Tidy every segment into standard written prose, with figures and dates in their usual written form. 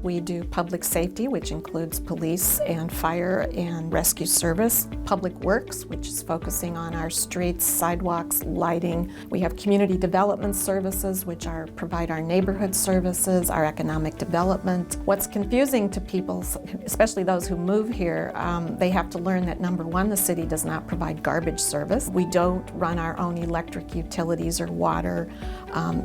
We do public safety, which includes police and fire and rescue service, public works, which is focusing on our streets, sidewalks, lighting. We have community development services, which provide our neighborhood services, our economic development. What's confusing to people, especially those who move here, they have to learn that number one, the city does not provide garbage service. We don't run our own electric utilities or water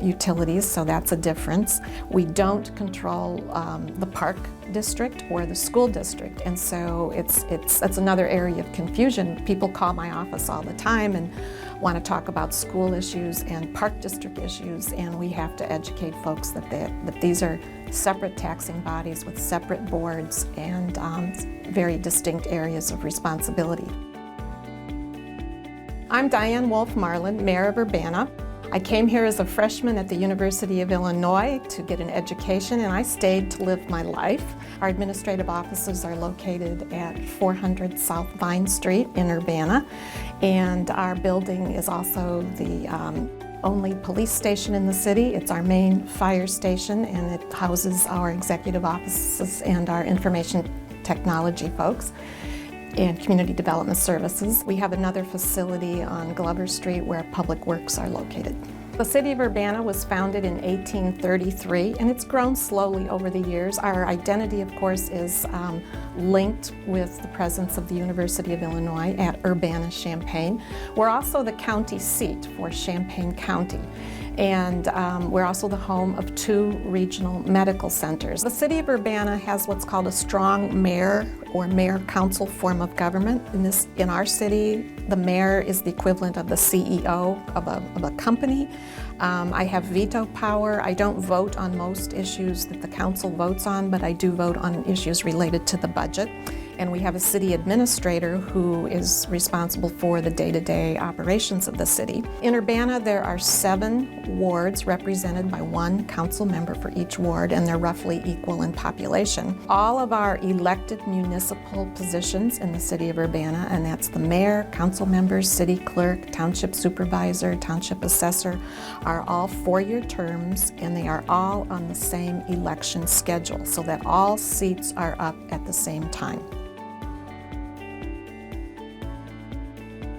utilities, so that's a difference. We don't control the park district or the school district, and so it's another area of confusion. People call my office all the time and want to talk about school issues and park district issues, and we have to educate folks that these are separate taxing bodies with separate boards and very distinct areas of responsibility. I'm Diane Wolfe Marlin, Mayor of Urbana. I came here as a freshman at the University of Illinois to get an education, and I stayed to live my life. Our administrative offices are located at 400 South Vine Street in Urbana, and our building is also the only police station in the city. It's our main fire station, and it houses our executive offices and our information technology folks and community development services. We have another facility on Glover Street where Public Works are located. The City of Urbana was founded in 1833, and it's grown slowly over the years. Our identity, of course, is linked with the presence of the University of Illinois at Urbana-Champaign. We're also the county seat for Champaign County, and we're also the home of 2 regional medical centers. The City of Urbana has what's called a strong mayor or mayor-council form of government. In our city, the mayor is the equivalent of the CEO of a company. I have veto power. I don't vote on most issues that the council votes on, but I do vote on issues related to the budget. And we have a city administrator who is responsible for the day-to-day operations of the city. In Urbana, there are 7 wards represented by 1 council member for each ward, and they're roughly equal in population. All of our elected municipal positions in the city of Urbana, and that's the mayor, council members, city clerk, township supervisor, township assessor, are all 4-year terms, and they are all on the same election schedule, so that all seats are up at the same time.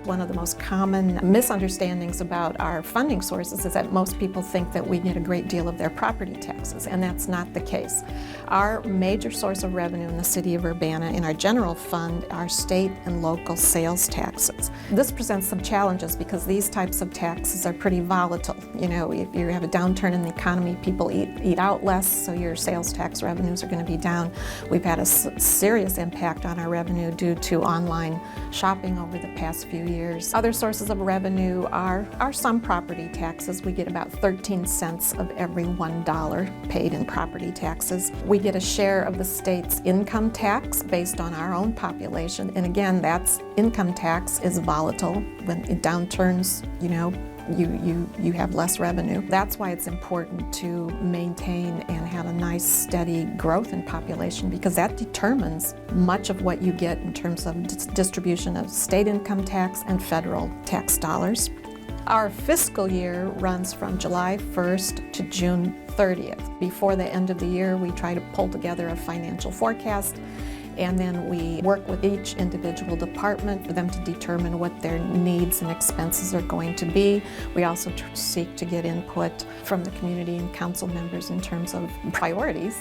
One of the most common misunderstandings about our funding sources is that most people think that we get a great deal of their property taxes, and that's not the case. Our major source of revenue in the city of Urbana in our general fund are state and local sales taxes. This presents some challenges because these types of taxes are pretty volatile. You know, if you have a downturn in the economy, people eat out less, so your sales tax revenues are going to be down. We've had a serious impact on our revenue due to online shopping over the past few years. Other sources of revenue are some property taxes. We get about 13 cents of every $1 paid in property taxes. We get a share of the state's income tax based on our own population, and again, that's income tax is volatile. When it downturns, you know, you have less revenue. That's why it's important to maintain and have a nice steady growth in population, because that determines much of what you get in terms of distribution of state income tax and federal tax dollars. Our fiscal year runs from July 1st to June 30th. Before the end of the year, we try to pull together a financial forecast, and then we work with each individual department for them to determine what their needs and expenses are going to be. We also seek to get input from the community and council members in terms of priorities,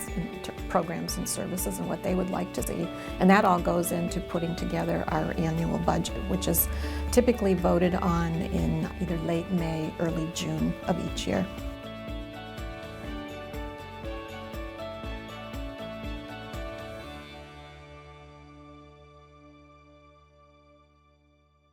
programs and services, and what they would like to see. And that all goes into putting together our annual budget, which is typically voted on in either late May, early June of each year.